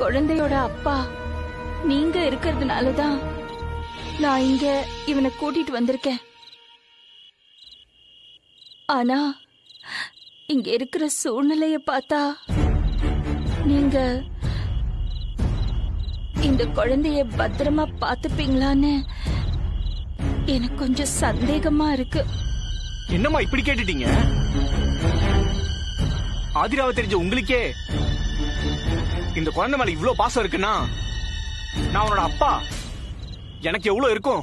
குழந்தையோட அப்பா நீங்க இருக்கிறதுனாலதான் நான் இங்க இவனை கூட்டிட்டு வந்திருக்கேன். ஆனா இங்க இருக்கிற சூழ்நிலைய பார்த்தா நீங்க இந்த குழந்தைய பத்திரமா பாத்துப்பீங்களான்னு எனக்கு கொஞ்சம் சந்தேகமா இருக்கு. என்னம்மா இப்படி கேட்டுட்டீங்க? ஆதிராவை தெரிஞ்ச உங்களுக்கே இந்த குழந்தை மேல இவ்வளவு பாசம் இருக்குன்னா நான் அவனோட அப்பா எனக்கு எவ்வளவு இருக்கும்?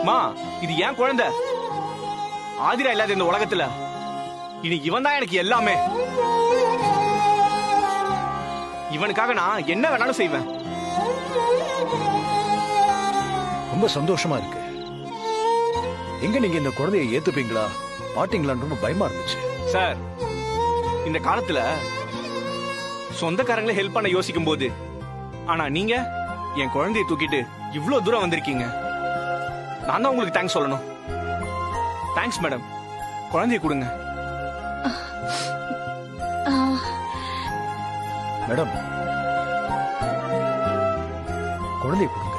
மா, இது ஏன் குழந்தை. ஆதிரா இல்லாத இந்த உலகத்துல இனி இவன் தான் எனக்கு எல்லாமே. இவனுக்காக நான் என்ன வேணாலும் செய்வேன். ரொம்ப சந்தோஷமா இருக்கு. எங்க நீங்க இந்த குழந்தையை ஏத்துப்பீங்களா மாட்டீங்களான்னு ரொம்ப பயமா இருந்துச்சு. சார், இந்த காலத்துல சொந்தக்காரங்களே ஹெல்ப் பண்ண யோசிக்கும் போது, ஆனா நீங்க என் குழந்தையை தூக்கிட்டு இவ்வளவு தூரம் வந்திருக்கீங்க. நான் தான் உங்களுக்கு தேங்க்ஸ் சொல்லணும். Thanks madam. குழந்தையை கொடுங்க. மேடம், குழந்தையை கொடுங்க.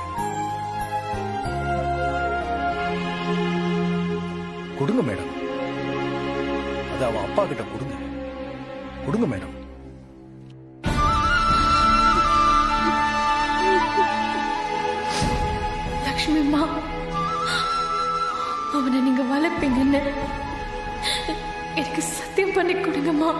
கொடுங்க மேடம். அது அவன் அப்பா கிட்ட கொடுங்க. கொடுங்க மேடம். லக்ஷ்மி அம்மா, அவனை நீங்க வளர்ப்பீங்கன்னு எனக்கு சத்தியம் பண்ணி கொடுங்கம்மா.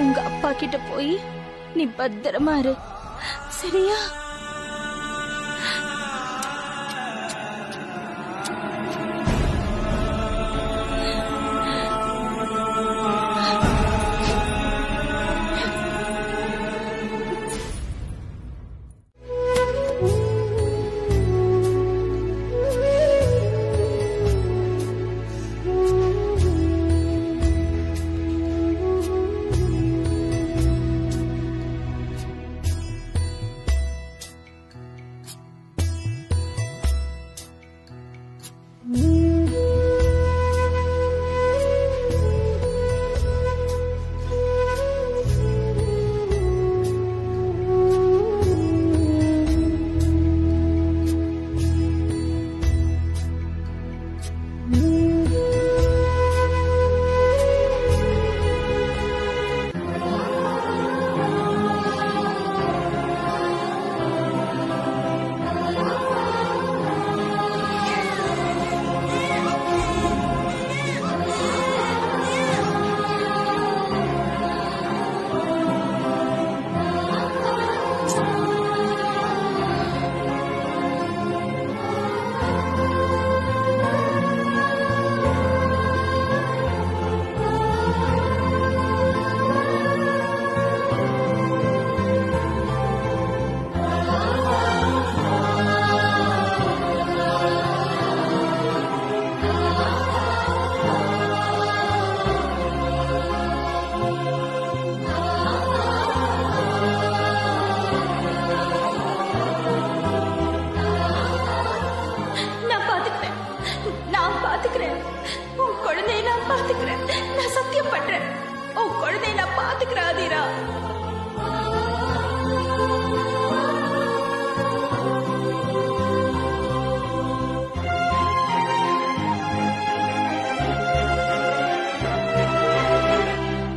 உங்க அப்பா கிட்ட போய் நீ பத்திரமா இரு, சரியா?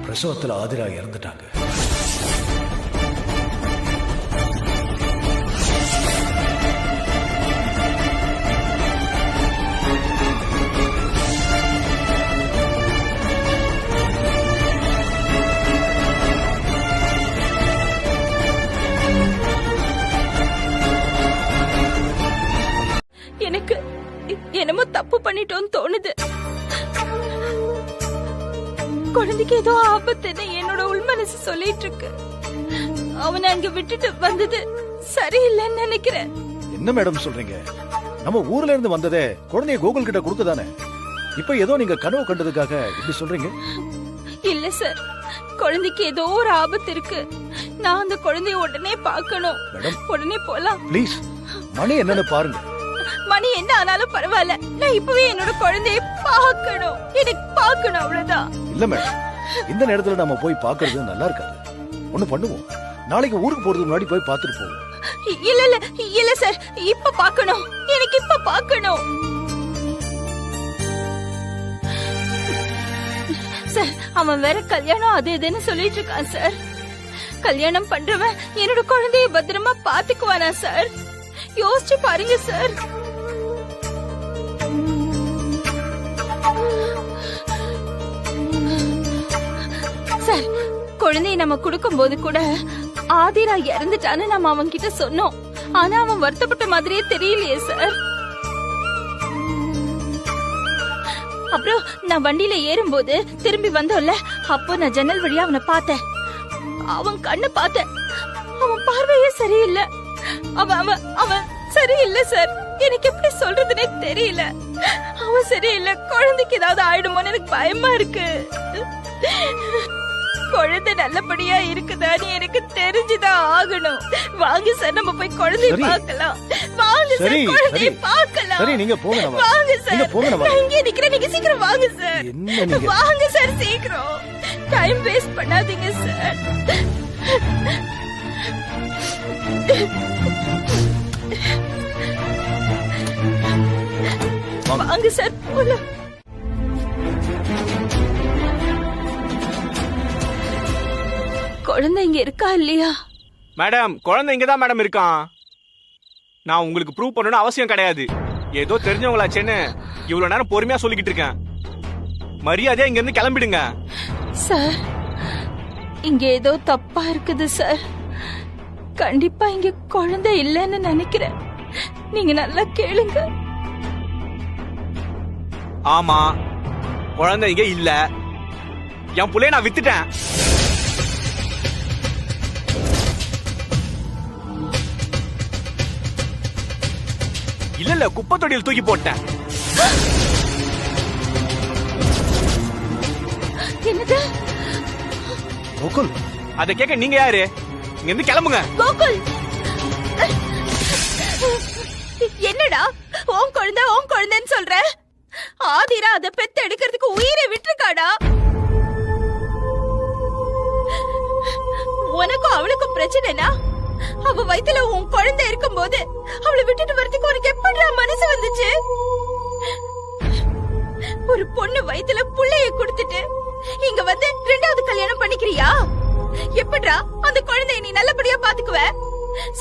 பிரசவத்துல ஆதிரா இறந்துட்டாங்க. குழந்தைக்கு ஏதோ ஆபத்துன்னு என்னோட உள்மனசு சொல்லிட்டு இருக்கு. அவனை அங்க விட்டுட்டு வந்தது சரியில்லைன்னு நினைக்கிறேன். என்ன மேடம் சொல்றீங்க? நம்ம ஊர்ல இருந்து வந்ததே குழந்தைய கோகுல் கிட்ட கொடுக்கதானே. இப்ப ஏதோ நீங்க கனவு கண்டதுக்காக இப்படி சொல்றீங்க? இல்ல சார், குழந்தைக்கு ஏதோ ஒரு ஆபத்து இருக்கு. நான் அந்த குழந்தைய உடனே பார்க்கணும். மேடம் உடனே போலாம். ப்ளீஸ், மணி என்னன்னு பாருங்க. மணி என்ன ஆனாலும் பரவாயில்ல, நான் இப்பவே என்னோட குழந்தைய பார்க்கணும். எனக்கு பார்க்கணும், அவ்வளவுதான். இல்ல மேடம், இந்த நேரத்துல நம்ம போய் பாக்குறது நல்லா இருக்காது. ஒண்ணு பண்ணுவோம், நாளைக்கு ஊருக்கு போறதுக்கு முன்னாடி போய் பார்த்துட்டு போவோம். இல்ல இல்ல இல்ல சார், இப்ப பார்க்கணும். எனக்கு இப்ப பார்க்கணும் சார். அவன் வேற கல்யாணம் அது இதுன்னு சொல்லிட்டு இருக்கான் சார். கல்யாணம் பண்றவன் என்னோட குழந்தைய பத்திரமா பாத்துக்குவானா சார்? யோசிச்சு பாருங்க சார். சார், குழந்தைய நம்ம கொடுக்கும் போது கூட ஆதிரா இறந்துட்டான்னு நம்ம அவன் கிட்ட சொன்னோம். ஆனா அவன் வருத்தப்பட்ட மாதிரியே தெரியலையே சார். அப்புறம் நான் வண்டியில ஏறும்போது திரும்பி வந்தோம்ல, அப்போ நான் ஜன்னல் வழியா அவனை பார்த்தேன். அவன் கண்ணு பார்த்தேன். அவன் பார்வையே சரியில்லை. அவன் சரியில்லை சார். எனக்கு எப்படி சொல்றதுன்னே தெரியல. அவன் சரியில்லை. குழந்தைக்கு ஏதாவது ஆயிடுமோன்னு எனக்கு பயமா இருக்கு. குழந்தை நல்லபடியா இருக்குதான்னு எனக்கு தெரிஞ்சுதான் ஆகணும். வாங்க சார், நம்ம போய் குழந்தைய பார்க்கலாம். வாங்க சார், குழந்தைய பார்க்கலாம். சரி, நீங்க போங்க. வாங்க சார், நான் இங்கே நிக்கிறேன். நீங்க சீக்கிரம் வாங்க சார். வாங்க சார், சீக்கிரம். டைம் வேஸ்ட் பண்ணாதீங்க சார். வாங்க சார், போலாம். குழந்தை இங்க இருக்கா இல்லையா? மேடம், குழந்தை இங்கதான் மேடம் இருக்கான். நான் உங்களுக்கு ப்ரூவ் பண்ணணும்னு அவசியம் கிடையாது. ஏதோ தெரிஞ்சவங்களாச்சேன்னு இவ்வளவு நேரம் பொறுமையா சொல்லிக்கிட்டு இருக்கேன். மரியாதையா இங்க இருந்து கிளம்பிடுங்க சார். இங்க ஏதோ தப்பா இருக்குது சார். கண்டிப்பா இங்க குழந்தை இல்லைன்னு நினைக்கிறேன். நீங்க நல்லா கேளுங்க. ஆமா, குழந்தை இங்க இல்ல. என் புள்ளைய நான் வித்துட்டேன். இல்ல, குப்பை தொட்டியில் தூக்கி போட்டேன். என்னது? கோகுல், அதை கேட்க நீங்க யாரு? இங்க இருந்து கிளம்புங்க. கோகுல், என்னடா உன் குழந்தைன்னு சொல்ற? ஆதிரா அதை பெத்து எடுக்கிறதுக்கு உயிரை விட்டுருக்காடா. உனக்கும் அவளுக்கும் பிரச்சனைனா அவ வயித்துல உன் குழந்தை இருக்கும் போது அவளை விட்டுட்டு வரதுக்கு உனக்கு எப்படிடா மனசு வந்துச்சு? ஒரு பொண்ணு வயித்துல புள்ளைய கொடுத்துட்டு இங்க வந்து ரெண்டாவது கல்யாணம் பண்ணிக்கிறியா? எப்படிடா அந்த குழந்தைய நீ நல்லபடியா பாத்துக்குவ?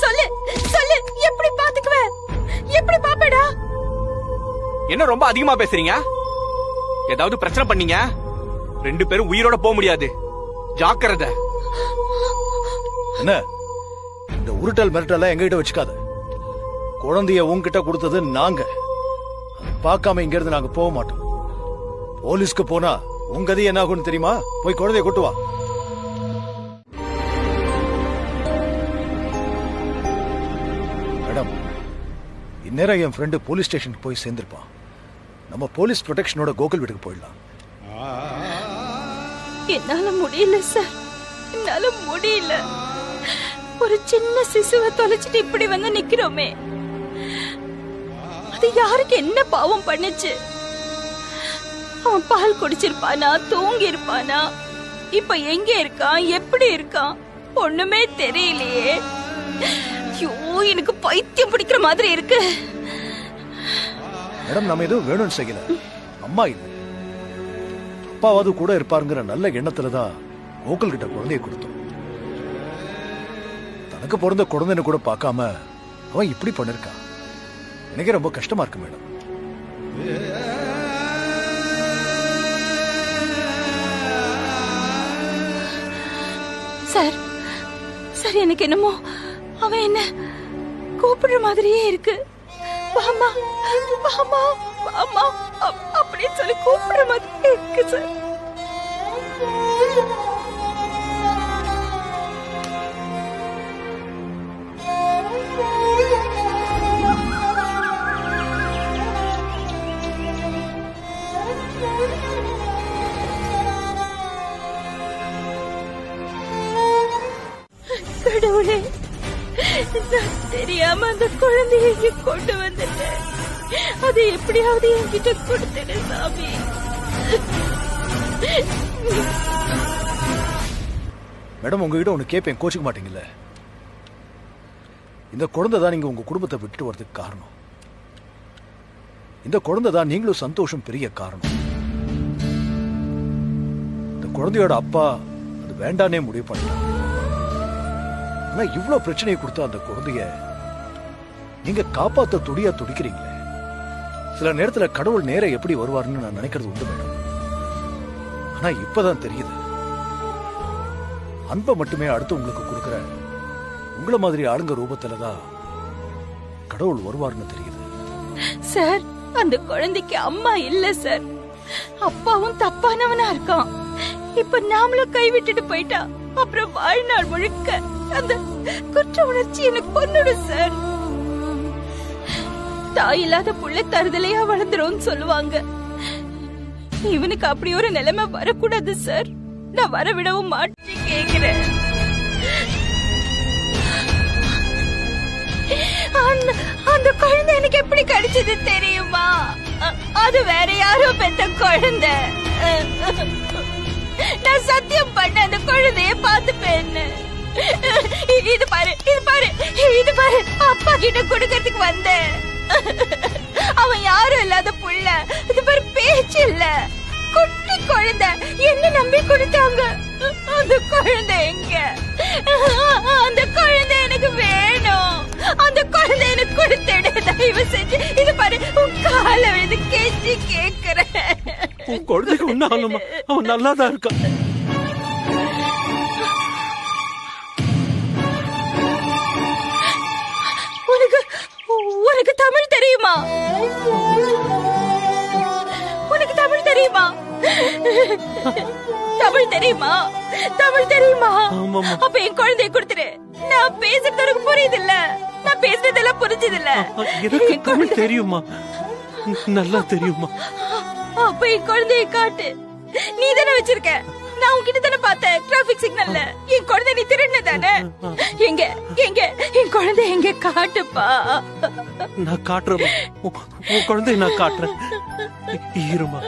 சொல்லு சொல்லு, எப்படி பாத்துக்குவ? எப்படி பாப்படா? என்ன ரொம்ப அதிகமா பேசுறீங்க? ஏதாவது பிரச்சனை பண்ணீங்க ரெண்டு பேரும் உயிரோட போக முடியாது. ஜாக்கிரதை. என்ன இந்த உருட்டல் மிரட்டல் எங்ககிட்ட வச்சுக்காத. குழந்தைய உன்கிட்ட கொடுத்தது நாங்க. பார்க்காம இங்க இருந்து நாங்க போக மாட்டோம். போலீஸ்க்கு போனா உங்க கதி என்ன ஆகும்னு தெரியுமா? போய் குழந்தைய கொண்டு வா. மேடம், இந்நேரம் என் ஃப்ரெண்டு போலீஸ் ஸ்டேஷனுக்கு போய் சேர்ந்திருப்பான். நம்ம போலீஸ் ப்ரொடெக்ஷனோட கோகுல் வீட்டுக்கு போயிடலாம். என்னால முடியல சார், என்னால முடியல. ஒரு சின்ன சிசுவை தொலைச்சிட்டு இப்படி வந்து நிக்கிறோமே, அது யாருக்கு என்ன பாவம் பண்ணுச்சு? அவன் பால் குடிச்சிருப்பானா, தூங்கி இருப்பானா, இப்ப எங்க இருக்கான், எப்படி இருக்கான், ஒண்ணுமே தெரியலையே. ஐயோ, எனக்கு பைத்தியம் பிடிக்கிற மாதிரி இருக்கு. மேடம், நம்ம எதுவும் வேணும்னு செய்யல. அம்மா இல்ல, அப்பாவது கூட இருப்பாருங்கிற நல்ல எண்ணத்துலதான் கோகுல் கிட்ட குழந்தைய கொடுத்தோம். தனக்கு பிறந்த குழந்தைன்னு கூட பார்க்காம அவன் இப்படி பண்ணிருக்கான். எனக்கு ரொம்ப கஷ்டமா இருக்கு மேடம். சார் சார், எனக்கு என்னமோ அவன் என்ன கூப்பிடுற மாதிரியே இருக்கு. வாமா வாமா வாமா அப்படின்னு சொல்லி கூப்பிடுற மாதிரி இருக்கு சார். கடவுளே, நான் தெரியாம அந்த குழந்தைய இங்க கொண்டு வந்துட்டேன். அதை எப்படியாவது என்கிட்ட கொடுத்துடு சாமி. மேடம், உங்ககிட்ட ஒண்ணு கேட்பேன், கோச்சிக்க மாட்டீங்கல்ல? இந்த குழந்தை தான் நீங்க உங்க குடும்பத்தை விட்டு வரதுக்கு காரணம். இந்த குழந்தை தான் நீங்களும் சந்தோஷம் பெரிய காரணம். இந்த குழந்தையோட அப்பா அது வேண்டானே முடிவு பண்ணிட்டாங்க. ஆனா இவ்வளவு பிரச்சனையை கொடுத்த அந்த குழந்தைய நீங்க காப்பாத்த துடிக்கிறீங்களே. சில நேரத்துல கடவுள் நேர எப்படி வருவாருன்னு நான் நினைக்கிறது உண்டு மேடம். ஆனா இப்பதான் தெரியுது, அன்பை மட்டுமே அடுத்து உங்களுக்கு கொடுக்கிற உங்கள மாதிரி ஆளுங்க ரூபத்துலதான் கடவுள் வருவார்னு தெரியுது. சார், அந்த குழந்தைக்கு அம்மா இல்ல சார். அப்பாவும் தப்பானவனா இருக்கான். இப்ப நாமளும் கைவிட்டுட்டு போயிட்டா அப்புறம் வாழ்நாள் முழுக்க அந்த குற்ற உணர்ச்சி எனக்கு கொன்னுடும் சார். தாய் இல்லாத புள்ள தருதலையா வளர்ந்துரும் சொல்லுவாங்க. இவனுக்கு அப்படி ஒரு நிலைமை வரக்கூடாது சார். நான் வர விடவும் மாட்டேன் கேக்குறேன். அந்த குழந்தை எனக்கு எப்படி கிடைச்சது தெரியுமா? அது வேற யாரோ பெத்த குழந்தை. நான் சத்தியம் பண்ண அந்த குழந்தைய பாத்துப்பேன்னு. இது பாரு, இது பாரு, இது பாரு, அப்பா கிட்ட கொடுக்கறதுக்கு வந்தேன். அவன் யாரும் இல்லாத புள்ள. இது பாரு, பேச்சு இல்ல, குட்டி குழந்தை. என்ன நம்பி கொடுத்தாங்க. அந்த குழந்தை எங்க? அந்த குழந்தை எனக்கு வேணும். அந்த குழந்தை எனக்கு கொடுத்துடு தயவு செஞ்சு. இது பாரு, உன் கால வந்து கெஞ்சி கேக்குறேன். உன் குழந்தைக்கு ஒன்னும் ஆகலமா, அவன் நல்லாதான் இருக்கான். உனக்கு தமிழ் தெரியுமா? உனக்கு தமிழ் தெரியுமா? தமிழ் தெரியுமா? தமிழ் தெரியுமா? அப்ப என் குழந்தைய கொடுத்துரு. நான் பேசுறது உனக்கு புரியுது இல்ல? நான் பேசுறதெல்லாம் புரிஞ்சது இல்ல? எனக்கு தமிழ் தெரியுமா, நல்லா தெரியுமா. அப்ப என் குழந்தைய காட்டு. நீ தானே வச்சிருக்க. நான் உன்கிட்ட தானே பார்த்தேன் டிராபிக் சிக்னல்ல. என் குழந்தை நீ திருடுன தானே? எங்க எங்க என் குழந்தை எங்க? காட்டுப்பா. நான் காட்டுறேன், உன் குழந்தை நான் காட்டுறேன். இருமா.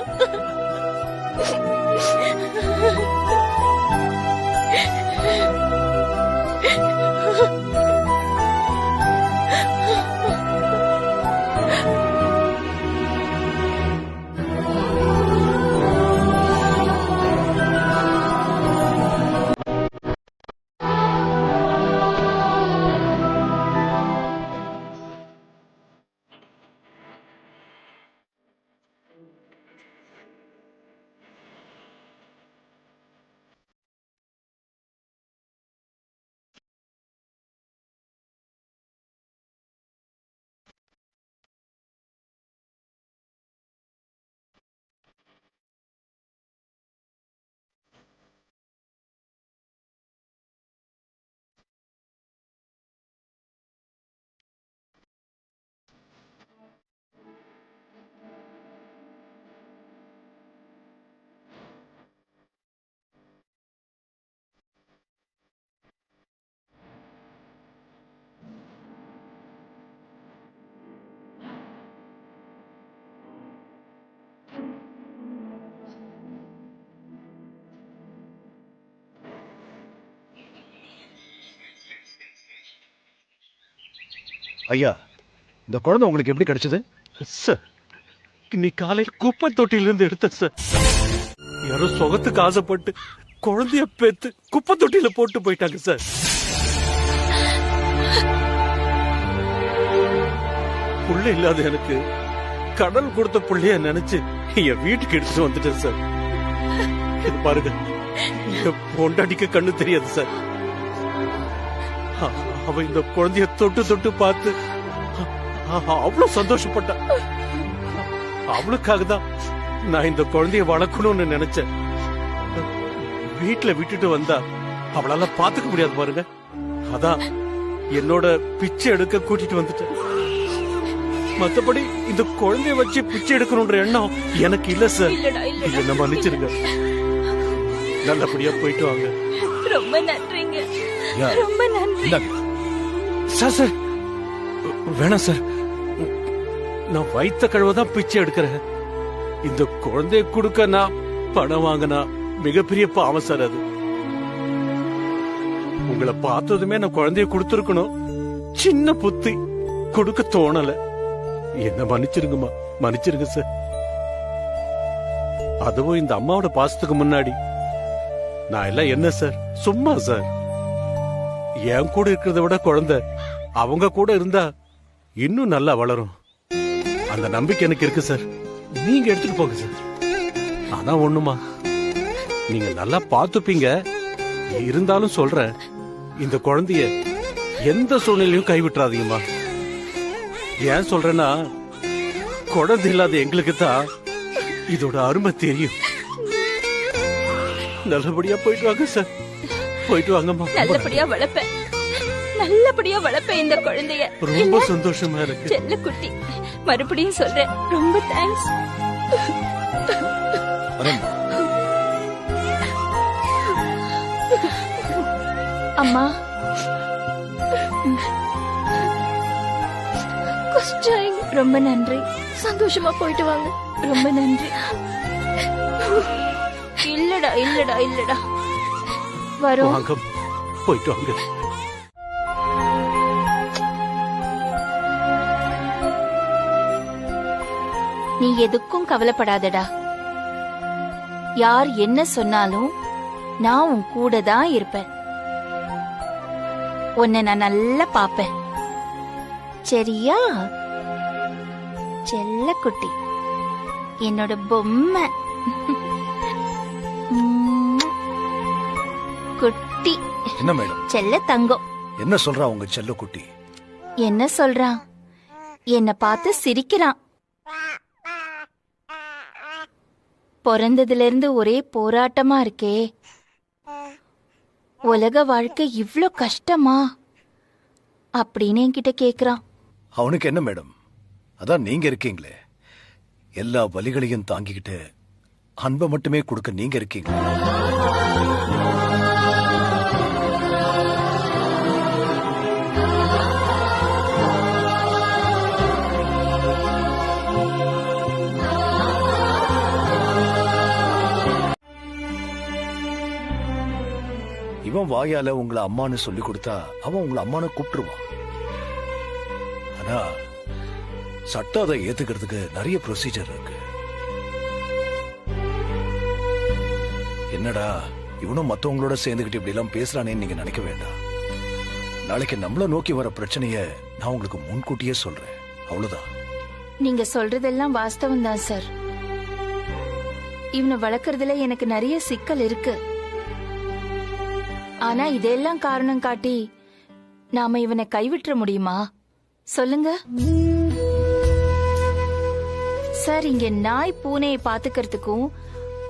ஐயா, இந்த குழந்தை உங்களுக்கு எப்படி கிடைச்சது? சார், இன்னைக்கு காலையில் குப்பை தொட்டியிலிருந்து எடுத்த சார். யாரோ சொகத்துக்கு ஆசைப்பட்டு குழந்தைய பெத்து குப்பை தொட்டியில போட்டு போயிட்டாங்க சார். புள்ள இல்லாத எனக்கு கடல் கொடுத்த புள்ளைய நினைச்சு என் வீட்டுக்கு எடுத்துட்டு வந்துட்டேன் சார். இது பாருங்க, என் பொண்டாட்டிக்கு கண்ணு தெரியாது சார். அவ இந்த குழந்தைய தொட்டு தொட்டு பார்த்து அவ்வளவு சந்தோஷப்பட்டா. அவளுக்காக தான் நான் இந்த குழந்தைய வளர்க்கணும்னு நினைச்சேன். வீட்டுல விட்டுட்டு வந்தா அவளால பாத்துக்க முடியாது பாருங்க. அதான் என்னோட பிச்சை எடுக்க கூட்டிட்டு வந்துட்டேன். மத்தபடி இந்த குழந்தைய வச்சு பிச்சை எடுக்கணும்ன்ற எண்ணம் எனக்கு இல்ல சார். என்ன மன்னிச்சிருங்க. நல்லபடியா போயிட்டு வாங்க. ரொம்ப நன்றிங்க, யார்? ரொம்ப நன்றி. இந்தாங்க. சார் சார் வேணாம் சார். நான் வயித்த கழுவதான் பிச்சை எடுக்கிறேன். இந்த குழந்தைய கொடுக்க நான் பணம் வாங்கினா மிகப்பெரிய பாவம் சார் அது. உங்களை பார்த்ததுமே நான் குழந்தைய கொடுத்துருக்கணும். சின்ன புத்தி கொடுக்க தோணல. என்ன மன்னிச்சிருங்கம்மா, மன்னிச்சிருங்க சார். அதுவும் இந்த அம்மாவோட பாசத்துக்கு முன்னாடி நான் எல்லாம் என்ன சார், சும்மா சார். என் கூட இருக்கிறத விட குழந்தை அவங்க கூட இருந்தா இன்னும் நல்லா வளரும். அந்த நம்பிக்கை எனக்கு இருக்கு சார். நீங்க எடுத்துட்டு போங்க சார். ஆனா ஒண்ணுமா, நீங்க நல்லா பாத்துப்பீங்க. இருந்தாலும் சொல்றேன், இந்த குழந்தைய எந்த சூழ்நிலையும் கைவிட்டுறாதீங்கம்மா. ஏன் சொல்றேன்னா, குழந்தை இல்லாத எங்களுக்கு தான் இதோட அருமை தெரியும். நல்லபடியா போயிட்டு வாங்க சார். போயிட்டு வாங்கம்மா. நல்லபடியா வளர்ப்பேன், நல்லபடியா வளர்ப்பேன் இந்த குழந்தைய. ரொம்ப சந்தோஷமா இருக்கு. செல்ல குட்டி, மறுபடியும் சொல்றேன், ரொம்ப தேங்க்ஸ். வரேம்மா. அம்மா, ரொம்ப நன்றி. சந்தோஷமா போயிட்டு வாங்க. ரொம்ப நன்றி. இல்லடா இல்லடா இல்லடா, வரோம். வாங்க, போயிட்டு வாங்க. நீ எதுக்கும் கவலைப்படாதடா. யார் என்ன சொன்னாலும் நான் உன் கூட தான் இருப்பேன். உன்னை நான் நல்லா பாப்பேன். சரியா செல்ல குட்டி, என்னோட பொம்மை குட்டி. என்ன மேடம்? செல்ல தங்கம். என்ன சொல்றா உங்க செல்ல குட்டி? என்ன சொல்றான்? என்ன பார்த்து சிரிக்கிறான். பிறந்ததுல இருந்து ஒரே போராட்டமா இருக்கே, உலக வாழ்க்கை இவ்ளோ கஷ்டமா அப்படின்னு என்கிட்ட கேக்குறான். அவனுக்கு என்ன மேடம், அதான் நீங்க இருக்கீங்களே. எல்லா வலிகளையும் தாங்கிக்கிட்டு அன்பை மட்டுமே கொடுக்க நீங்க இருக்கீங்க. இவன் வாயால உங்களை அம்மான்னு சொல்லி கொடுத்தா அவன் உங்களை அம்மானு கூப்பிட்டுருவான். ஆனா சட்டம் அதை ஏத்துக்கிறதுக்கு நிறைய ப்ரொசீஜர் இருக்கு. என்னடா இவனும் மத்தவங்களோட சேர்ந்துகிட்டு இப்படி எல்லாம் பேசுறானேன்னு நீங்க நினைக்க வேண்டாம். நாளைக்கு நம்மள நோக்கி வர பிரச்சனைய நான் உங்களுக்கு முன்கூட்டியே சொல்றேன், அவ்வளவுதான். நீங்க சொல்றதெல்லாம் வாஸ்தவம் தான் சார். இவனை வளர்க்கறதுல எனக்கு நிறைய சிக்கல் இருக்கு. ஆனா இதெல்லாம் காரணம் காட்டி நாம இவனை கைவிட்டுற முடியுமா சொல்லுங்க சார்? இங்க நாய் பூனையை பாத்துக்கிறதுக்கும்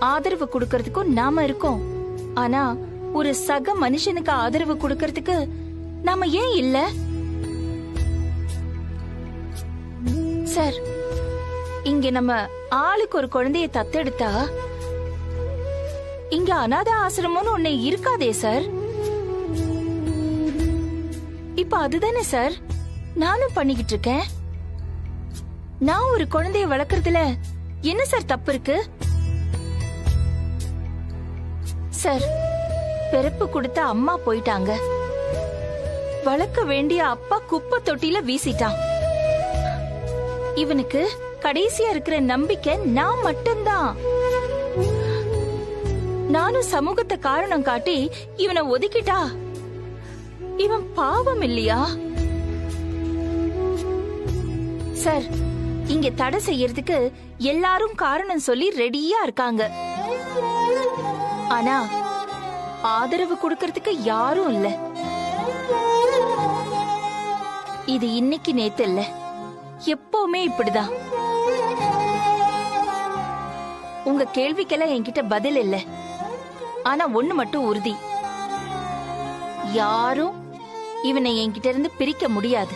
ஆதரவு கொடுக்கறதுக்கும் நாம இருக்கோம். ஆனா ஒரு சக மனுஷனுக்கு ஆதரவு கொடுக்கறதுக்கு நாம ஏன் இல்ல சார்? இங்க நம்ம ஆளுக்கு ஒரு குழந்தைய தத்தெடுத்தா இங்க அநாத ஆசிரமம்னு ஒண்ணு இருக்காதே சார். இப்ப அதுதானே சார் நானும் பண்ணிக்கிட்டு இருக்கேன். நான் ஒரு குழந்தைய வளர்க்கறதுல என்ன சார் தப்பு இருக்கு சார்? பிறப்பு கொடுத்த அம்மா போயிட்டாங்க, வளர்க்க வேண்டிய அப்பா குப்பை தொட்டில வீசிட்டான். இவனுக்கு கடைசியா இருக்கிற நம்பிக்கை நான் மட்டும்தான். நானும் சமூகத்தை காரணம் காட்டி இவனை ஒதுக்கிட்டா இவன் பாவம் இல்லையா சார்? இங்க தடை செய்யறதுக்கு எல்லாரும் காரணம் சொல்லி ரெடியா இருக்காங்க. ஆனா ஆதரவு கொடுக்கறதுக்கு யாரும் இல்ல. இது இன்னைக்கு நேத்து இல்ல, எப்பவுமே இப்படிதான். உங்க கேள்விக்கெல்லாம் என்கிட்ட பதில் இல்ல. ஆனா ஒண்ணு மட்டும் உறுதி, யாரும் இவனை என்கிட்ட இருந்து பிரிக்க முடியாது.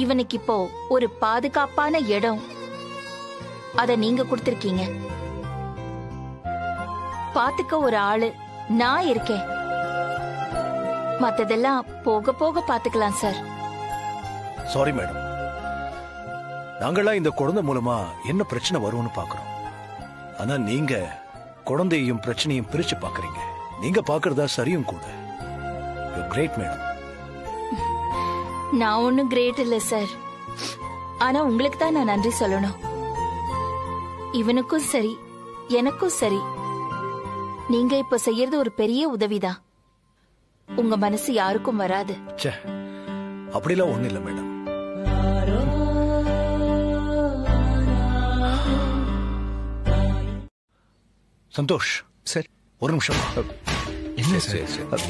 இவனுக்கு இப்போ ஒரு பாதுகாப்பான இடம் அத நீங்க கொடுத்திருக்கீங்க. பாத்துக்க ஒரு ஆளு நான் இருக்கேன். மத்ததெல்லாம் போக போக பாத்துக்கலாம் சார். சாரி மேடம், நாங்களாம் இந்த குழந்தை மூலமா என்ன பிரச்சனை வரும்னு பாக்குறோம். ஆனா நீங்க குழந்தையையும் பிரச்சனையும் பிரிச்சு பாக்குறீங்க. நீங்க பாக்குறதா சரியும் கூட. Great madam. நான் ஒன்னும் கிரேட் இல்ல சார். ஆனா உங்களுக்கு தான் நான் நன்றி சொல்லணும். இவனுக்கும் சரி எனக்கும் சரி நீங்க இப்ப செய்யறது ஒரு பெரிய உதவிதான். உங்க மனசு யாருக்கும் வராது. ச்சே, அப்படிலாம் ஒண்ணு இல்ல மேடம். சந்தோஷ் சார், ஒரு நிமிஷம். என்ன சார்?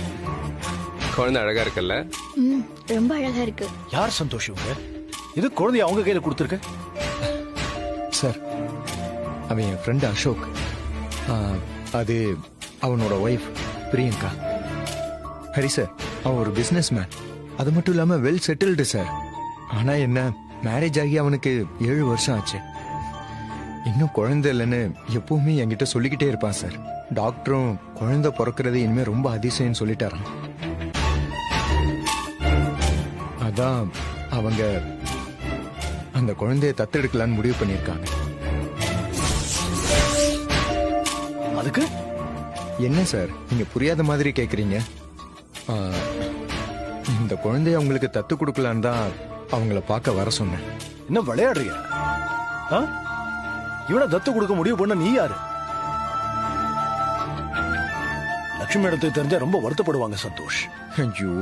குழந்தை அழகா இருக்குல்ல? ரொம்ப அழகா இருக்கு. யார் சந்தோஷ் இவங்க? இது குழந்தைய அவங்க கையில கொடுத்துருக்க? சார், அவன் என் ஃப்ரெண்ட் அசோக். அது அவனோட ஒய்ஃப் பிரியங்கா. ஹரி சார், அவன் ஒரு பிசினஸ் மேன். அது மட்டும் இல்லாம வெல் செட்டில்டு சார். ஆனா என்ன, மேரேஜ் ஆகி அவனுக்கு 7 வருஷம் ஆச்சு. இன்னும் குழந்தை இல்லைன்னு எப்பவுமே என்கிட்ட சொல்லிக்கிட்டே இருப்பான் சார். டாக்டரும் குழந்தை பிறக்கிறது இனிமே ரொம்ப அதிசயம்னு சொல்லிட்டாராம். அதான் அவங்க அந்த குழந்தைய தத்தெடுக்கலான்னு முடிவு பண்ணிருக்காங்க. அதுக்கு என்ன சார் நீங்க புரியாத மாதிரி கேக்குறீங்க? இந்த குழந்தைய அவங்களுக்கு தத்து கொடுக்கலான்னு தான் அவங்கள பார்க்க வர சொன்னேன். என்ன விளையாடுறியா? இவனை தத்து கொடுக்க முடிவு பண்ண நீ யாரு? லட்சுமி இடத்துக்கு தெரிஞ்சா ரொம்ப வருத்தப்படுவாங்க சந்தோஷ். ஐயோ,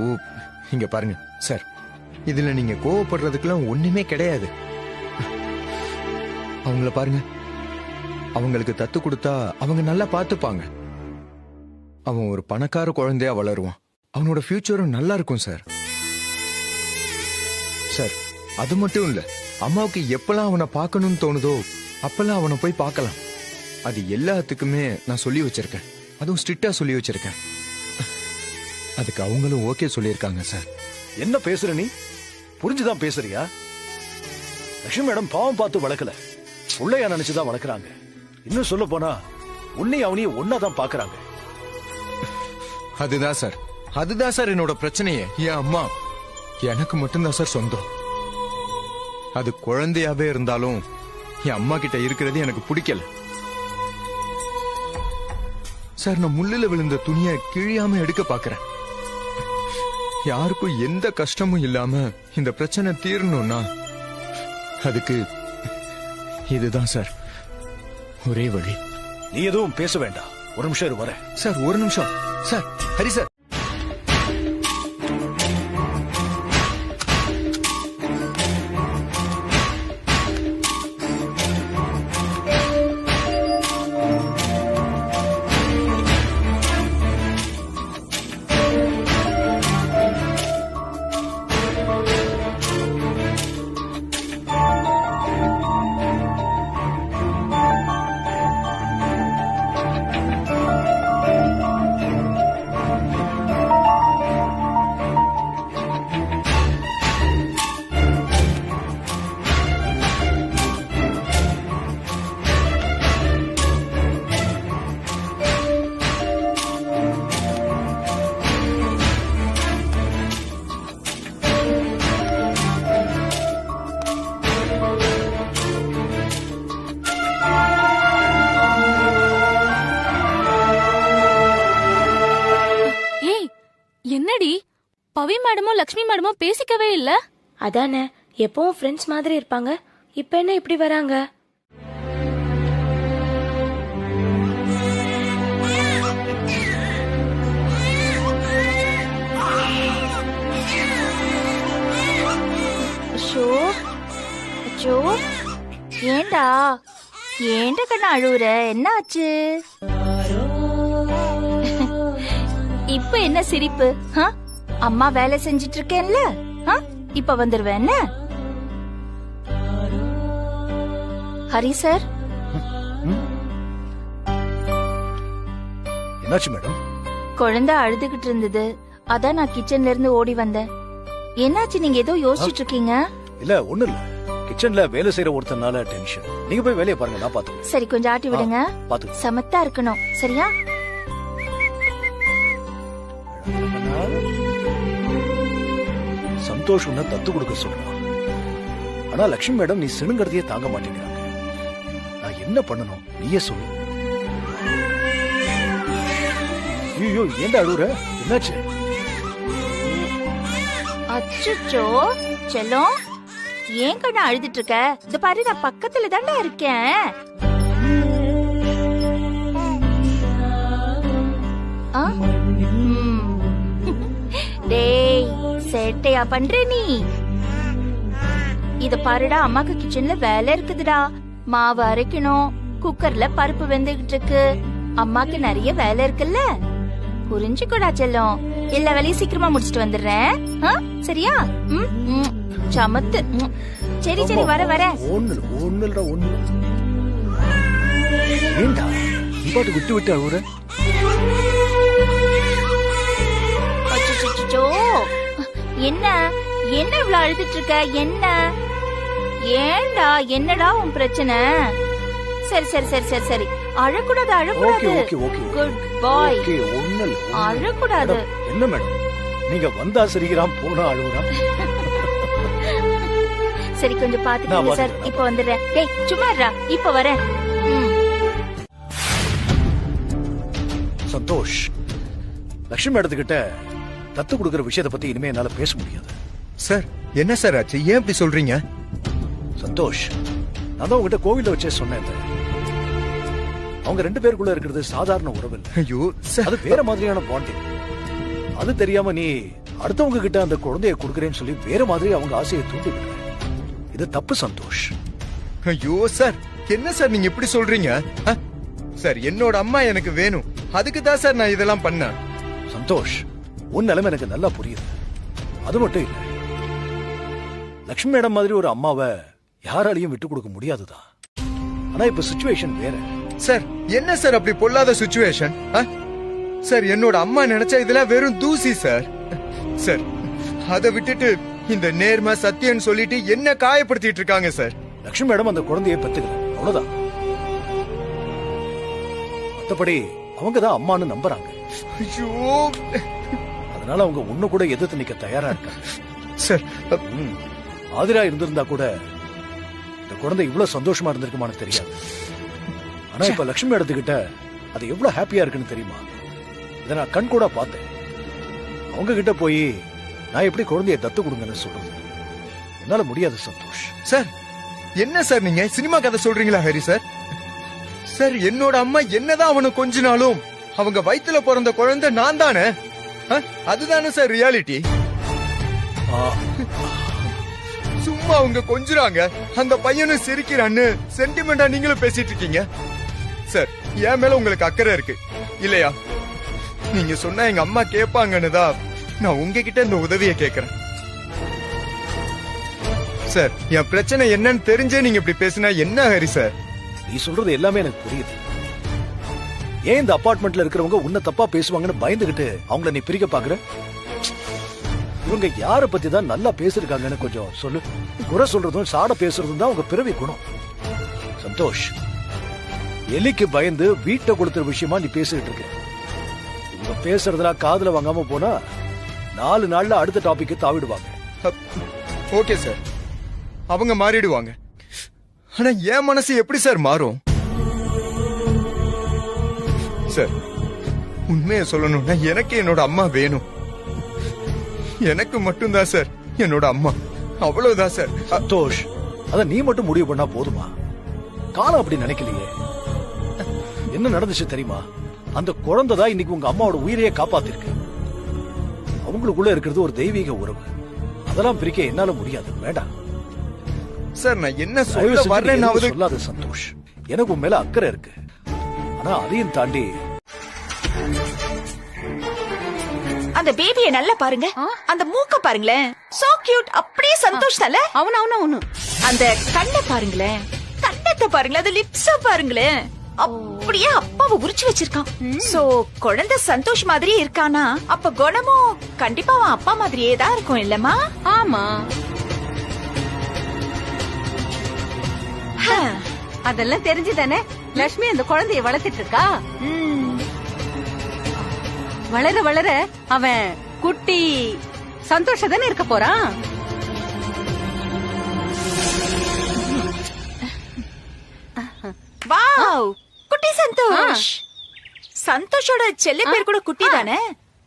இங்க பாருங்க சார், இதுல நீங்க கோவப்படுறதுக்கெல்லாம் ஒண்ணுமே கிடையாது. அவங்கள பாருங்க, அவங்களுக்கு தத்து கொடுத்தா அவங்க நல்லா பார்த்துப்பாங்க. அவன் ஒரு பணக்கார குழந்தையா வளருவான். அவனோட ஃபியூச்சரும் நல்லா இருக்கும் சார். சார், அது மட்டும் இல்ல, அம்மாவுக்கு எப்பெல்லாம் அவனை பார்க்கணும்னு தோணுதோ அப்பெல்லாம் அவனை போய் பார்க்கலாம். அது எல்லாத்துக்குமே நான் சொல்லி வச்சிருக்கேன். அதுவும் ஸ்ட்ரிக்டா சொல்லி வச்சிருக்கேன். அதுக்கு அவங்களும் ஓகே சொல்லியிருக்காங்க சார். என்ன பேசுற நீ? புரிஞ்சுதான் பேசுறியா? லட்சுமி மேடம் பாவம் பார்த்து வளர்க்கல, உள்ளையா நினைச்சுதான் வளர்க்கறாங்க. இன்னும் சொல்ல போனா உன்னையும் அவனையும் ஒன்னாதான் பாக்குறாங்க. அதுதான் சார், அதுதான் சார் என்னோட பிரச்சனையே. என் அம்மா எனக்கு மட்டும்தான் சார் சொந்தம். அது குழந்தையாவே இருந்தாலும் என் அம்மா கிட்ட இருக்கிறது எனக்கு பிடிக்கல சார். நான் முள்ளில விழுந்த துணியை கிழியாம எடுக்க பாக்குறேன். யாருக்கும் எந்த கஷ்டமும் இல்லாம இந்த பிரச்சனை தீரணும்னா அதுக்கு இதுதான் சார் ஒரே வழி. நீ எதுவும் பேச வேண்டாம், ஒரு நிமிஷம் இரு வரேன். சார் ஒரு நிமிஷம் சார். ஹரி சார், என்னடி பவி மேடமும் லக்ஷ்மி மேடமும் பேசிக்கவே இல்ல? அதானே, எப்பவும் ஃப்ரெண்ட்ஸ் மாதிரி இருப்பாங்க. இப்ப என்ன இப்படி வராங்க? அச்சோ அச்சோ, ஏண்டா ஏண்ட கண்ணா அழுவுற? என்ன ஆச்சு? இப்ப என்ன சிரிப்பு? அம்மா வேலை செஞ்சிட்டு இருக்கேன்ல, இப்ப வந்துருவேன். என்ன ஹரி சார், என்னாச்சு மேடம்? குழந்தை அழுதுகிட்டு இருந்தது, அதான் நான் கிச்சன்ல இருந்து ஓடி வந்தேன். என்னாச்சு, நீங்க ஏதோ யோசிச்சுட்டு இருக்கீங்க? இல்ல ஒண்ணு இல்ல, கிச்சன்ல வேலை செய்யற ஒருத்தனால டென்ஷன். நீங்க போய் வேலையை பாருங்க, நான் பாத்துக்கிறேன். சரி, கொஞ்சம் ஆட்டி விடுங்க. பாத்துக்கிறேன். சமத்தா இருக்கணும், சரியா? சந்தோஷ் உன்னை தத்து கொடுக்க சொல்றான். ஆனா லட்சுமி மேடம் நீ சிணுங்கிறதையே தாங்க மாட்டேங்கிறாங்க. நான் என்ன பண்ணணும் நீயே சொல்லு. ஐயோ, ஏன்டா அழுகுற? என்னாச்சு? அச்சச்சோ செல்லம், ஏன் கண்ணா அழுதுட்டு இருக்க? இந்த பாரு, நான் பக்கத்துல தானே இருக்கேன். ஆ? டேய், சேட்டையா பண்ற நீ? இத பாருடா, அம்மாக்கு கிச்சன்ல வேலை இருக்குதுடா. மாவு அரைக்கணும், குக்கர்ல பருப்பு வெந்துகிட்டு இருக்கு. அம்மாக்கு நிறைய வேலை இருக்குல்ல, புரிஞ்சுக்கூடா செல்லம். எல்லா வேலையும் சீக்கிரமா முடிச்சிட்டு வந்துடுறேன். சரியா? சமத்து. சரி சரி, வர வர. ஒண்ணு ஏண்டா நீ பாட்டு விட்டு விட்டு அழுகுற? அச்சச்சோ, என்ன என்ன இவ்வளவு அழுதுட்டு இருக்க? என்ன ஏண்டா, என்னடா உன் பிரச்சனை? சரி சரி சரி சரி சரி, அழக்கூடாது அழக்கூடாது. குட் பாய், அழக்கூடாது. என்ன மேடம், நீங்க வந்தா சிரிக்கிறான், போனா அழுகுறான். சரி, கொஞ்சம் பாத்துக்கோங்க சார், இப்ப வந்துடுறேன். டேய் சும்மா இருடா, இப்ப வரேன். சந்தோஷ், லட்சுமி மேடத்துக்கிட்ட தத்து கொடுக்கற விஷயத்தை பத்தி இனிமே என்னால பேச முடியாது. சார் என்ன சார் ஆச்சு? ஏன் இப்படி சொல்றீங்க? சந்தோஷ், நான் தான் உங்ககிட்ட கோவில்ல வச்சே சொன்னேன், அவங்க 2 பேருக்குள்ள இருக்கிறது சாதாரண உறவு இல்ல. ஐயோ சார், அது வேற மாதிரியான பாண்டிங். அது தெரியாம நீ அடுத்தவங்க கிட்ட அந்த குழந்தைய கொடுக்கறேன்னு சொல்லி வேற மாதிரி அவங்க ஆசையை தூண்டி விடுற. இது தப்பு சந்தோஷ். ஐயோ சார், என்ன சார் நீங்க இப்படி சொல்றீங்க? சார், என்னோட அம்மா எனக்கு வேணும், அதுக்கு தான் சார் நான் இதெல்லாம் பண்ணேன். சந்தோஷ், உன் நிலைமை எனக்கு நல்லா புரியுது. அது மட்டும் இல்ல, லட்சுமி மேடம் மாதிரி ஒரு அம்மாவை யாராலையும் விட்டு கொடுக்க முடியாதுதான். ஆனா இப்ப சிச்சுவேஷன் வேற. சார், என்ன சார் அப்படி பொல்லாத சிச்சுவேஷன்? சார், என்னோட அம்மா நினைச்சா இதெல்லாம் வெறும் தூசி சார். சார், அதை விட்டுட்டு இந்த நேர்மை சத்தியம் சொல்லிட்டு என்ன காயப்படுத்திட்டு இருக்காங்க சார். லட்சுமி மேடம் அந்த குழந்தையை பெத்துக்கல, அவ்வளவுதான். மத்தபடி அவங்கதான் அம்மான்னு நம்புறாங்க. ஐயோ, அதனால அவங்க ஒண்ணு கூட எதிர்த்து நிக்க தயாரா இருக்காங்க சார். ஆதிரா இருந்திருந்தா கூட இந்த குழந்தை இவ்வளவு சந்தோஷமா இருந்திருக்குமான்னு தெரியாது. ஆனா இப்ப லட்சுமி மேடத்துக்கிட்ட அது எவ்வளவு ஹாப்பியா இருக்குன்னு தெரியுமா? இதை நான் கண் கூட பார்த்தேன். அவங்க கிட்ட போய் நான் எப்படி குழந்தைய தத்து கொடுங்கன்னு சொல்றது என்னால முடியாது சந்தோஷ். சார், என்ன சார் நீங்க சினிமா கதை சொல்றீங்களா ஹரி சார்? சார், என்னோட அம்மா என்னதான் அவனை கொஞ்சினாலும் அவங்க வயித்துல பிறந்த குழந்தை நான் தானே. அதுதானே சார் ரியாலிட்டி. சும்மா அவங்க கொஞ்சுறாங்க, அந்த பையனும் சிரிக்கிறான்னு சென்டிமெண்டா நீங்களும் பேசிட்டு இருக்கீங்க. சார், என் மேல உங்களுக்கு அக்கறை இருக்கு இல்லையா? நீங்க சொன்னா எங்க அம்மா கேட்பாங்கன்னு தான் நான் உங்ககிட்ட இந்த உதவியை கேட்கிறேன். சார், என் பிரச்சனை என்னன்னு தெரிஞ்சே நீங்க இப்படி பேசினா என்ன ஹரி சார்? நீ சொல்றது எல்லாமே எனக்கு புரியுது. ஏன் இந்த அபார்ட்மெண்ட்ல இருக்கிறவங்க உன்னை தப்பா பேசுவாங்கன்னு பயந்துகிட்டு அவங்கள நீ பிரிக்க பாக்குற? இவங்க யார பத்தி தான் நல்லா பேசிருக்காங்கன்னு கொஞ்சம் சொல்லு. குறை சொல்றதும் சாட பேசுறதும் தான் உங்க பிறவி குணம். சந்தோஷ், எலிக்கு பயந்து வீட்டை கொடுத்துற விஷயமா நீ பேசிட்டு இருக்க. இவங்க பேசுறதுலாம் காதுல வாங்காம போனா 4 நாள்ல அடுத்த டாபிக் தாவிடுவாங்க. ஓகே சார், அவங்க மாறிடுவாங்க. ஆனா என் மனசு எப்படி சார் மாறும்? சார், உண்மையை சொல்லணும்னா எனக்கு என்னோட அம்மா வேணும். எனக்கு மட்டும்தான் சார் என்னோட அம்மா, அவ்வளவுதான் சார். சந்தோஷ், அத நீ மட்டும் முடிவு பண்ணா போதுமா? காலம் அப்படி நினைக்கலையே. என்ன நடந்துச்சு தெரியுமா? அந்த குழந்தை தான் இன்னைக்கு உங்க அம்மாவோட உயிரையே காப்பாத்திருக்கு. அவங்களுக்குள்ள இருக்கிறது ஒரு தெய்வீக உறவு. அதெல்லாம் பிரிக்க என்னால முடியாது. வேண்டாம் சார், நான் என்ன சொல்ல வரேன்னு சொல்லாத சந்தோஷ். எனக்கு உன் மேல அக்கறை இருக்கு. ஆனா அதையும் தாண்டி அந்த பேபியை நல்லா பாருங்க, அந்த மூக்க பாருங்களேன், சோ கியூட். அப்படியே சந்தோஷ் தல. அவனு அந்த கண்ணை பாருங்களேன், கண்ணத்தை பாருங்களேன், அது லிப்ஸ பாருங்களேன், அப்படி அப்படியே அப்பாவை உரிச்சு வச்சிருக்கான். சோ குழந்தை சந்தோஷ் மாதிரி இருக்கானா, அப்ப குணமும் கண்டிப்பா அவன் அப்பா மாதிரியே தான் இருக்கும் இல்லம்மா? ஆமா, அதெல்லாம் தெரிஞ்சுதானே லட்சுமி அந்த குழந்தைய வளர்த்துட்டு இருக்கா. வளர வளர அவன் குட்டி சந்தோஷம் தானே இருக்க போறான். வாவ், குட்டி சந்தோஷ். சந்தோஷோட செல்ல பேர் கூட குட்டி தானே?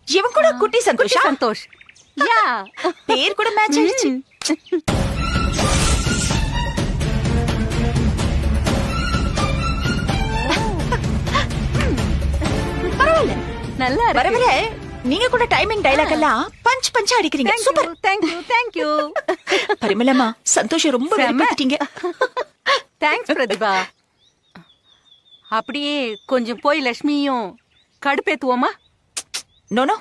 இவன் கூட குட்டி சந்தோஷ். சந்தோஷ், யா, பேர் கூட மேட்ச் ஆயிடுச்சு. பரவாயில்ல, நல்லா வர வர நீங்க கூட டைமிங் டைலாக் எல்லாம் பஞ்ச் பஞ்ச் அடிக்கிறீங்க. சூப்பர். தேங்க்யூ. பரிமளமா, சந்தோஷம் ரொம்ப வெறுப்பேத்திட்டீங்க. தேங்க்ஸ் பிரதிபா. அப்படியே கொஞ்சம் போய் லட்சுமியும் கடுப்பேத்துவோமா? நோனோ,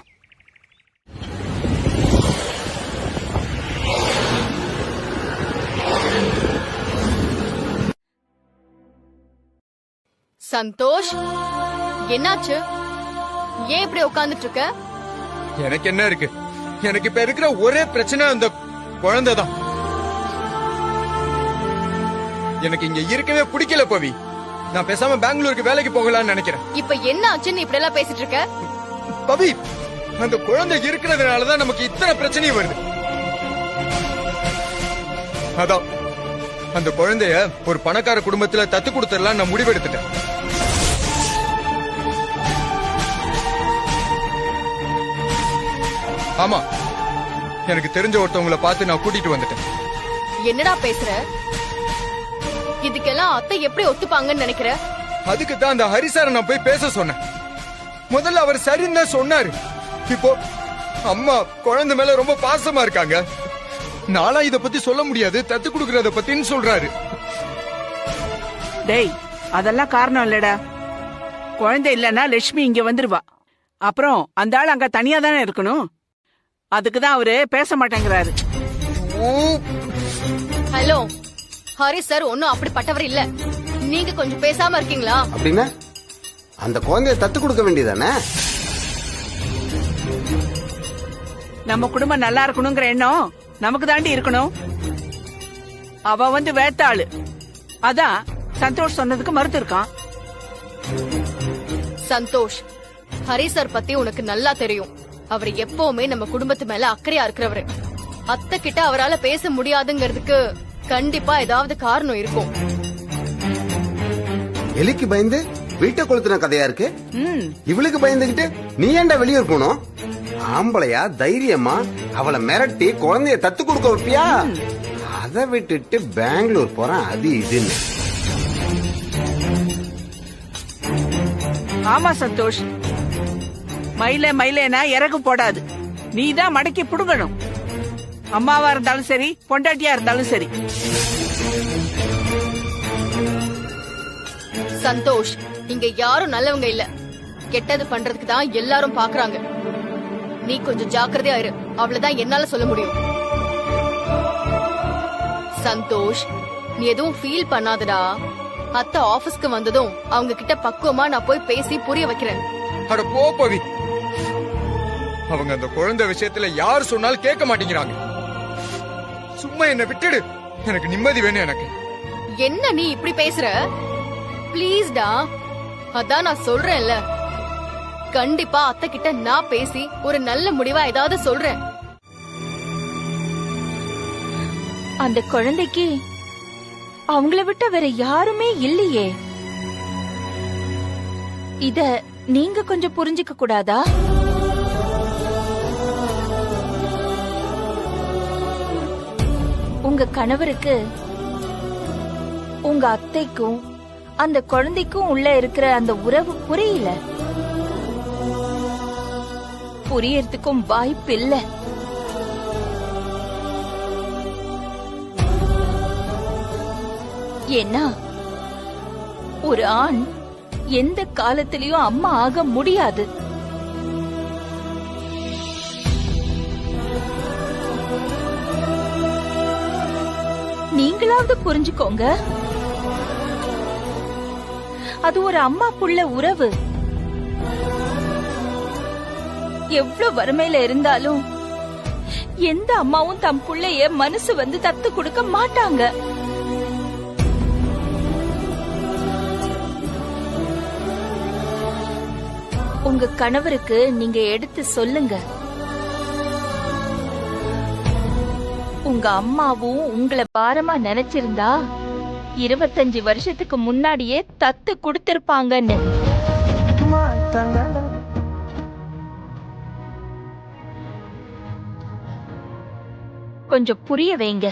சந்தோஷ், என்னாச்சு? ஏன் இப்படி உட்கார்ந்துட்டு இருக்க? எனக்கு என்ன இருக்கு? எனக்கு இப்ப இருக்கிற ஒரே பிரச்சனை அந்த குழந்தைதான். எனக்கு இங்க இருக்கவே பிடிக்கல பவி. நான் பேசாம பெங்களூருக்கு வேலைக்கு போகலாம்னு நினைக்கிறேன். இப்ப என்ன ஆச்சுன்னு இப்படி எல்லாம் பேசிட்டு இருக்க? பவி, அந்த குழந்தை இருக்கிறதுனாலதான் நமக்கு இத்தனை பிரச்சனையும் வருது. அதான் அந்த குழந்தைய ஒரு பணக்கார குடும்பத்துல தத்து கொடுத்துடலாம் நான் முடிவெடுத்துட்டேன். ஆமா, எனக்கு தெரிஞ்ச ஒருத்தவங்களை பார்த்து நான் கூட்டிட்டு வந்துட்டேன். என்னடா பேசுற? இதுக்கெல்லாம் அத்தை எப்படி ஒத்துப்பாங்கன்னு நினைக்கிற? அதுக்கு தான் அந்த ஹரிசார நான் போய் பேச சொன்னேன். முதல்ல அவர் சரின்னு தான் சொன்னாரு. இப்போ அம்மா குழந்தை மேல ரொம்ப பாசமா இருக்காங்க. நாளா இத பத்தி சொல்ல முடியாது, தத்து குடுக்கறத பத்தின்னு சொல்றாரு. டேய், அதெல்லாம் காரணம் இல்லடா. குழந்தை இல்லன்னா லட்சுமி இங்க வந்துருவா. அப்புறம் அந்த ஆள் அங்க தனியா தானே இருக்கணும். அதுக்குதான் அவரு பேச மாட்டேங்கிறாரு. ஹலோ, ஹரி சார் ஒன்னும் அப்படிப்பட்டவர் இல்ல. நீங்க கொஞ்சம் பேசாம இருக்கீங்களா? அப்படின்னா அந்த குழந்தைய தத்து கொடுக்க வேண்டியதானே? நம்ம குடும்பம் நல்லா இருக்கணுங்கிற எண்ணம் நமக்கு தாண்டி இருக்கணும். அவ வந்து வேத்தாளு. அதான் சந்தோஷ் சொன்னதுக்கு மறுத்து இருக்கான். சந்தோஷ், ஹரி சார் பத்தி உனக்கு நல்லா தெரியும். அவர் எப்பவுமே நம்ம குடும்பத்து மேல அக்கறையா இருக்கிறவரு. அத்தை கிட்ட அவரால பேச முடியாதுங்கிறதுக்கு கண்டிப்பா ஏதாவது காரணம் இருக்கும். எலிக்கு பயந்து வீட்டை கொளுத்துன கதையா இருக்கு. இவளுக்கு பயந்துகிட்டு நீ ஏன்டா வெளியூர் போனோம்? ஆம்பளையா தைரியமா அவளை மிரட்டி குழந்தைய தத்து கொடுக்க வைப்பியா? அதை விட்டுட்டு பெங்களூர் போறான் அது இதுன்னு. ஆமா சந்தோஷ், மயிலேனா இறகு போடாது. நீதான் மடக்கி புடுங்கணும். அம்மாவா இருந்தாலும் சரி, பொண்டாட்டியா இருந்தாலும் சரி. சந்தோஷ், இங்க யாரும் நல்லவங்க இல்ல. கெட்டது பண்றதுக்கு தான் எல்லாரும் பாக்குறாங்க. நீ கொஞ்சம் ஜாக்கிரதையா இரு. அவ்வளவுதான் என்னால சொல்ல முடியும். சந்தோஷ், நீ எதுவும் ஃபீல் பண்ணாதடா. அத்தை ஆபீஸ்க்கு வந்ததும் அவங்க கிட்ட பக்குவமா நான் போய் பேசி புரிய வைக்கிறேன். அட போ பவி, அவங்க அந்த குழந்தை விஷயத்துல யார் சொன்னாலும் கேட்க மாட்டேங்கிறாங்க. சும்மா என்ன விட்டுடு, எனக்கு நிம்மதி வேணும். எனக்கு என்ன நீ இப்படி பேசுற? பிளீஸ்டா, அதான் நான் சொல்றேன்ல. கண்டிப்பா அத்தை கிட்ட நான் பேசி ஒரு நல்ல முடிவா ஏதாவது சொல்றேன். அந்த குழந்தைக்கு அவங்கள விட்ட வேற யாருமே இல்லையே. இத நீங்க கொஞ்சம் புரிஞ்சுக்க கூடாதா? உங்க கணவருக்கு உங்க அத்தைக்கும் அந்த குழந்தைக்கும் உள்ள இருக்கிற அந்த உறவு புரியல. புரியறதுக்கும் வாய்ப்பு இல்ல. ஏன்னா ஒரு ஆண் எந்த காலத்திலயும் அம்மா ஆக முடியாது. நீங்களாவது புரிஞ்சுக்கோங்க. அது ஒரு அம்மா புள்ள உறவு. எவ்வளவு வறுமையில இருந்தாலும் எந்த அம்மாவும் தம் புள்ளைய மனசு வந்து தத்து கொடுக்க மாட்டாங்க. உங்க கணவருக்கு நீங்க எடுத்து சொல்லுங்க. உங்க அம்மாவும் உங்களை பாரமா நினைச்சிருந்தா 25 வருஷத்துக்கு முன்னாடியே தத்து கொடுத்திருப்பாங்கன்னு. கொஞ்சம் புரிய வைங்க.